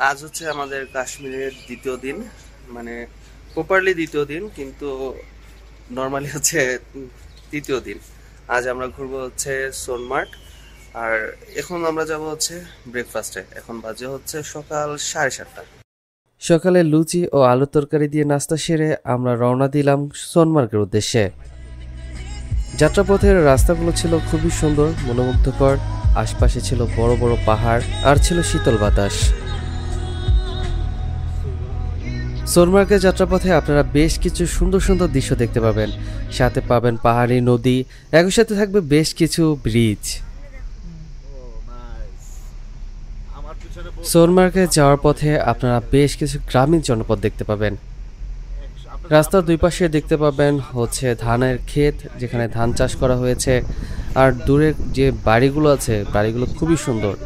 আজ হচ্ছে আমাদের কাশ্মীরের দ্বিতীয় দিন, মানে প্রপারলি দ্বিতীয় দিন, কিন্তু নর্মালি হচ্ছে তৃতীয় দিন। আজ আমরা ঘুরবো হচ্ছে সোনমার্গ। আর এখন আমরা যাব হচ্ছে ব্রেকফাস্টে। এখন বাজে হচ্ছে সকাল 7:30। সকালে লুচি ও আলুর তরকারি দিয়ে নাস্তা সেরে আমরা রওনা দিলাম সোনমার্গের উদ্দেশ্যে। যাত্রাপথের রাস্তাগুলো ছিল খুবই সুন্দর, মনোমুগ্ধকর। আশপাশে ছিল বড় বড় পাহাড় আর ছিল শীতল বাতাস। সোনমার্গের যাত্রাপথে আপনারা বেশ কিছু সুন্দর সুন্দর দৃশ্য দেখতে পাবেন, সাথে পাবেন পাহাড়ি নদী, একই সাথে থাকবে বেশ কিছু ব্রিজ। সোনমার্গে যাওয়ার পথে আপনারা বেশ কিছু গ্রামীণ জনপদ দেখতে পাবেন। রাস্তার দুই পাশে দেখতে পাবেন হচ্ছে ধানের ক্ষেত, যেখানে ধান চাষ করা হয়েছে। আর দূরে যে বাড়িগুলো আছে, বাড়িগুলো খুবই সুন্দর।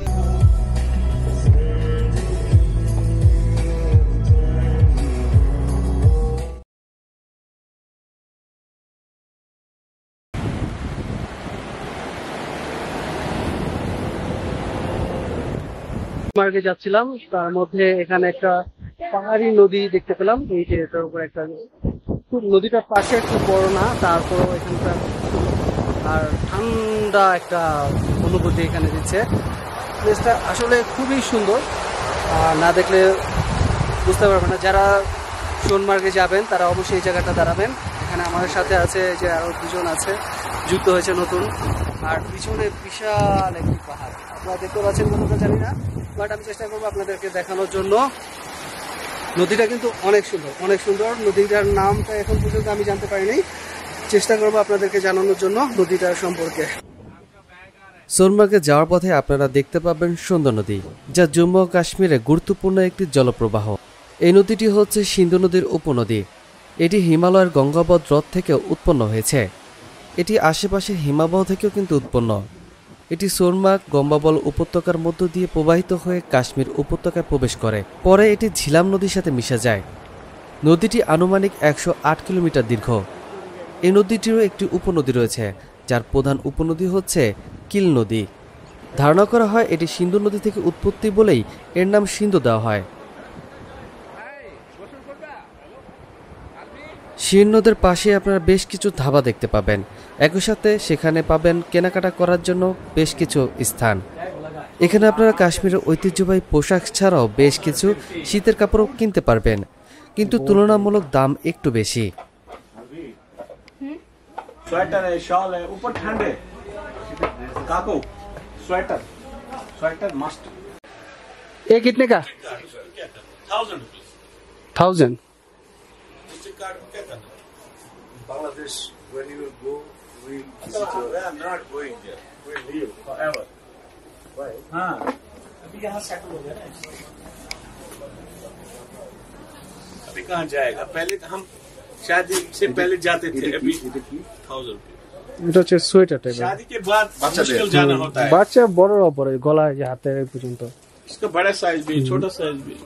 মার্গে যাচ্ছিলাম, তার মধ্যে এখানে একটা পাহাড়ি নদী দেখতে পেলাম। এই যে এটার উপর একটা খুব, নদীটার পাশে একটু বড় না, তারপরও এখানকার আর ঠান্ডা একটা অনুভূতি এখানে দিচ্ছে। প্লেসটা আসলে খুবই সুন্দর, না দেখলে বুঝতে পারবেন না। যারা সোনমার্গে যাবেন তারা অবশ্যই এই জায়গাটা দাঁড়াবেন। এখানে আমাদের সাথে আছে যে আরো দুজন আছে, যুক্ত হয়েছে নতুন। আর পিছনে বিশাল একটি পাহাড় আপনারা দেখতে পাচ্ছেন কোনটা জানি না, বাট আমি চেষ্টা করবো আপনাদেরকে দেখানোর জন্য। নদীটা কিন্তু অনেক সুন্দর, অনেক সুন্দর। নদীটার নামটা এখন পর্যন্ত আমি জানতে পারিনি, চেষ্টা করবো আপনাদেরকে জানানোর জন্য নদীটার সম্পর্কে। সোনমার্গে যাওয়ার পথে আপনারা দেখতে পাবেন সুন্দর নদী, যা জম্মু ও কাশ্মীরে গুরুত্বপূর্ণ একটি জলপ্রবাহ। এই নদীটি হচ্ছে সিন্ধু নদীর উপনদী। এটি হিমালয়ের গঙ্গাবধ হ্রদ থেকে উৎপন্ন হয়েছে। এটি আশেপাশের হিমাবহ থেকেও কিন্তু উৎপন্ন। এটি সোনমার্গ গঙ্গাবল উপত্যকার মধ্য দিয়ে প্রবাহিত হয়ে কাশ্মীর উপত্যকায় প্রবেশ করে, পরে এটি ঝিলাম নদীর সাথে মিশে যায়। নদীটি আনুমানিক 108 কিলোমিটার দীর্ঘ। এই নদীটিরও একটি উপনদী রয়েছে, যার প্রধান উপনদী হচ্ছে কিল নদী। ধারণা করা হয় এটি সিন্ধু নদী থেকে উৎপত্তি বলেই এর নাম সিন্ধু দেওয়া হয়। শির নদের পাশে আপনারা বেশ কিছু ধাবা দেখতে পাবেন, একই সাথে সেখানে পাবেন কেনাকাটা করার জন্য বেশ কিছু স্থান। এখানে আপনারা কাশ্মীরের ঐতিহ্যবাহী পোশাক ছাড়াও বেশ কিছু শীতের কাপড়ও কিনতে পারবেন, কিন্তু তুলনামূলক দাম একটু বেশি। स्वेटर है, शॉल है, ऊपर ठंड है। काको स्वेटर, स्वेटर मस्ट। ये कितने का? 1000। Bangladesh, when you will go, we we are not going there. We live forever. Why? हाँ. अभी यहाँ सेटल हो गया ना. अभी कहाँ जाएगा? पहले हम शादी से पहले जाते थे, अभी 1000 रुपये। এটা হচ্ছে সোয়েটার টাইপের। शादी के बाद मुश्किल जाना होता है। বাচ্চা বড়রা পরে গলায় যে হাতে পর্যন্ত। इसका बड़ा साइज भी, छोटा साइज भी।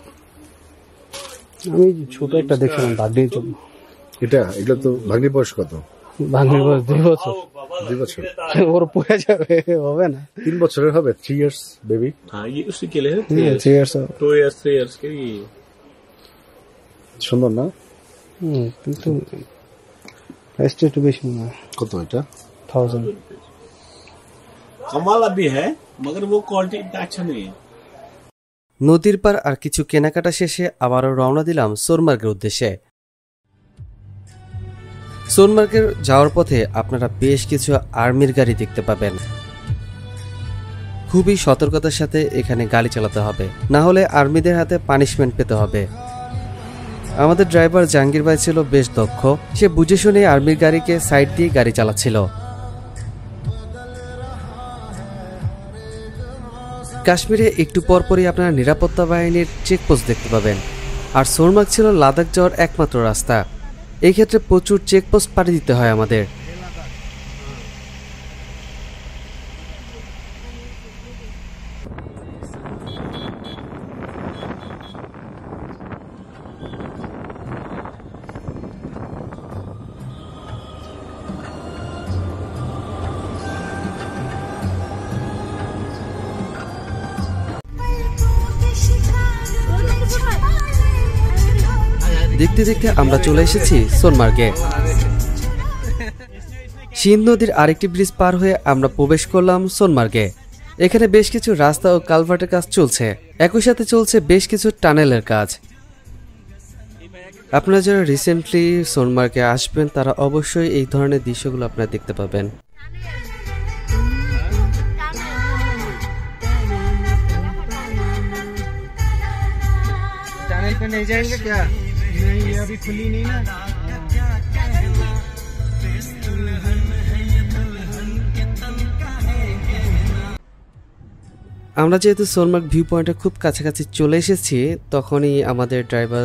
আমি ছোট একটা দেখলাম ভাগ্নির জন্য। এগুলো তো ভাগ্নি বয়স কত? ভাগ্নির বয়স 2 বছর। 2 বছর ওর পড়ে যাবে, হবে না। 3 বছরের হবে, 3 ইয়ার্স বেবি। हाँ, ये उसी के लिए है। 3 ইয়ার্স। 2 years, 3 years के लिए। সুন্দর না? কিন্তু প্রাইসটা একটু বেশি মনে হয়। কত এটা? 1000। कमाला भी है, मगर वो क्वालिटी इतना अच्छा नहीं है। নদীর পার আর কিছু কেনাকাটা শেষে আবারও রওনা দিলাম সোনমার্গের উদ্দেশ্যে। সোনমার্গের যাওয়ার পথে আপনারা বেশ কিছু আর্মির গাড়ি দেখতে পাবেন। খুবই সতর্কতার সাথে এখানে গাড়ি চালাতে হবে, না হলে আর্মিদের হাতে পানিশমেন্ট পেতে হবে। আমাদের ড্রাইভার জাহাঙ্গীর ভাই ছিল বেশ দক্ষ, সে বুঝে শুনে আর্মির গাড়িকে সাইড দিয়ে গাড়ি চালাচ্ছিল। কাশ্মীরে একটু পরপরই আপনারা নিরাপত্তা বাহিনীর চেকপোস্ট দেখতে পাবেন। আর সোনমার্গ ছিল লাদাখ যাওয়ার একমাত্র রাস্তা, এই ক্ষেত্রে প্রচুর চেকপোস্ট পাড়ি দিতে হয় আমাদের। দেখতে দেখতে আমরা চলে এসেছি সোনমার্গে। সিন্ধ নদীর আরেকটি ব্রিজ পার হয়ে আমরা প্রবেশ করলাম সোনমার্গে। এখানে বেশ কিছু রাস্তা ও কালভার্টের কাজ চলছে, একই সাথে চলছে বেশ কিছু টানেলের কাজ। আপনারা যারা রিসেন্টলি সোনমার্গে আসবেন তারা অবশ্যই এই ধরনের দৃশ্যগুলো আপনারা দেখতে পাবেন। टनल पे नहीं जाएंगे क्या? नहीं, ये अभी खुली नहीं ना। আমরা যেহেতু সোনমার্গ ভিউ পয়েন্টের খুব কাছাকাছি চলে এসেছি, তখনই আমাদের ড্রাইভার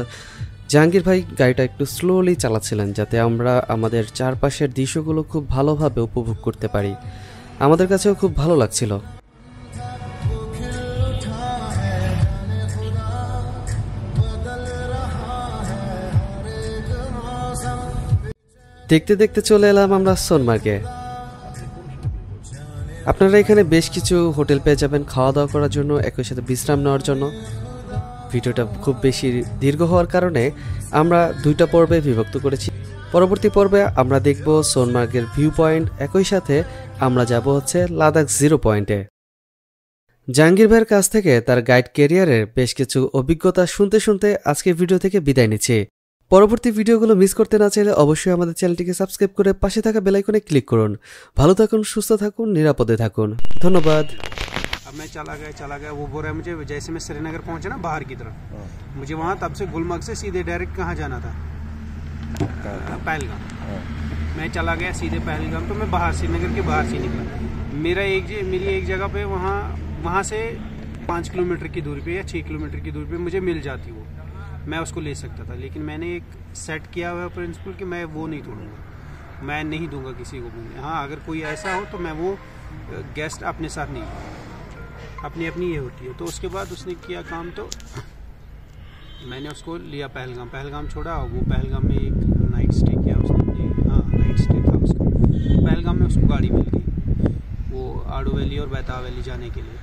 জাহাঙ্গীর ভাই গাড়িটা একটু স্লোলি চালাচ্ছিলেন, যাতে আমরা আমাদের চারপাশের দৃশ্যগুলো খুব ভালোভাবে উপভোগ করতে পারি। আমাদের কাছেও খুব ভালো লাগছিল। দেখতে দেখতে চলে এলাম আমরা সোনমার্গে। আপনারা এখানে বেশ কিছু হোটেল পেয়ে যাবেন খাওয়া দাওয়া করার জন্য, একই সাথে বিশ্রাম নেওয়ার জন্য। ভিডিওটা খুব বেশি দীর্ঘ হওয়ার কারণে আমরা দুইটা পর্বে বিভক্ত করেছি। পরবর্তী পর্বে আমরা দেখব সোনমার্গের ভিউ পয়েন্ট, একই সাথে আমরা যাব হচ্ছে লাদাখ জিরো পয়েন্টে। জাহাঙ্গীর ভাইয়ের কাছ থেকে তার গাইড ক্যারিয়ারের বেশ কিছু অভিজ্ঞতা শুনতে শুনতে আজকে ভিডিও থেকে বিদায় নিচ্ছি। পরবর্তী ভিডিওগুলো মিস করতে না চাইলে অবশ্যই আমাদের চ্যানেলটিকে সাবস্ক্রাইব করে পাশে থাকা বেল আইকনে ক্লিক করুন। ভালো থাকুন, সুস্থ থাকুন, নিরাপদে থাকুন। ধন্যবাদ। अब मैं चला गया वो बोल रहा है मुझे, जैसे मैं श्रीनगर पहुंचा ना बाहर की तरफ, मुझे वहाँ तब से गुलमर्ग से सीधे डायरेक्ट कहाँ जाना था, पहलगाम। मैं चला गया सीधे पहलगाम, तो मैं बाहर श्रीनगर के बाहर से निकला। मेरी एक जगह पे वहाँ से 5 किलोमीटर की दूरी पे या 6 किलोमीटर की दूरी पे मुझे मिल जाती वो, मैं उसको ले सकता था। लेकिन मैंने एक सेट किया हुआ प्रिंसिपल कि मैं वो नहीं तोड़ूंगा, मैं नहीं दूंगा किसी को बोलने। हाँ, अगर कोई ऐसा हो तो मैं वो गेस्ट अपने साथ नहीं, अपनी अपनी ये होती है। तो उसके बाद उसने किया काम, तो मैंने उसको लिया पहलगाम छोड़ा। वो पहलगाम में एक नाइट स्टे किया उसने, हाँ नाइट स्टे था उसका। पहलगाम में उसको गाड़ी मिल गई वो आड़ू वैली और बैताब वैली जाने के लिए।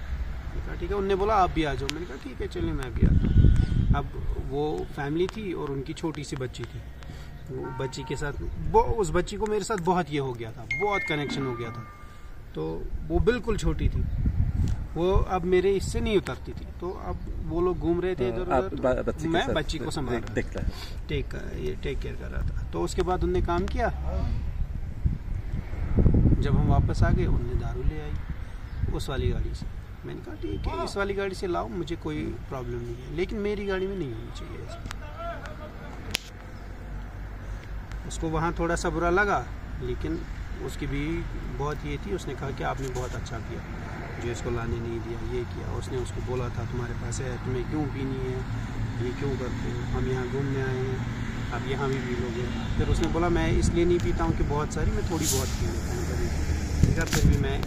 मैंने कहा ठीक है, उनने बोला आप भी आ जाओ। मैंने कहा ठीक है चलिए मैं भी आता हूँ। अब वो फैमिली थी और उनकी छोटी सी बच्ची थी। वो बच्ची के साथ उस बच्ची को मेरे साथ बहुत ये हो गया था, बहुत कनेक्शन हो गया था। तो वो बिल्कुल छोटी थी, वो अब मेरे इससे नहीं उतरती थी। तो अब वो लोग घूम रहे थे इधर उधर, मैं बच्ची को संभाल टेक केयर कर रहा था। तो उसके बाद उनने काम किया। जब हम वापस आ गए उनने दारू ले आई उस वाली गाड़ी से। मैंने कहा ठीक है इस वाली गाड़ी से लाओ, मुझे कोई प्रॉब्लम नहीं है, लेकिन मेरी गाड़ी में नहीं होनी चाहिए ऐसा। उसको वहाँ थोड़ा सा बुरा लगा, लेकिन उसकी भी बहुत ये थी। उसने कहा कि आपने बहुत अच्छा किया जो इसको लाने नहीं दिया, ये किया। उसने उसको बोला था तुम्हारे पास है, तुम्हें क्यों पीनी है, ये क्यों करते हो, हम यहाँ घूमने आए हैं, अब यहाँ भी पी लोगे। फिर उसने बोला मैं इसलिए नहीं पीता हूँ कि बहुत सारी, मैं थोड़ी बहुत पी लेता हूँ कभी, फिर भी मैं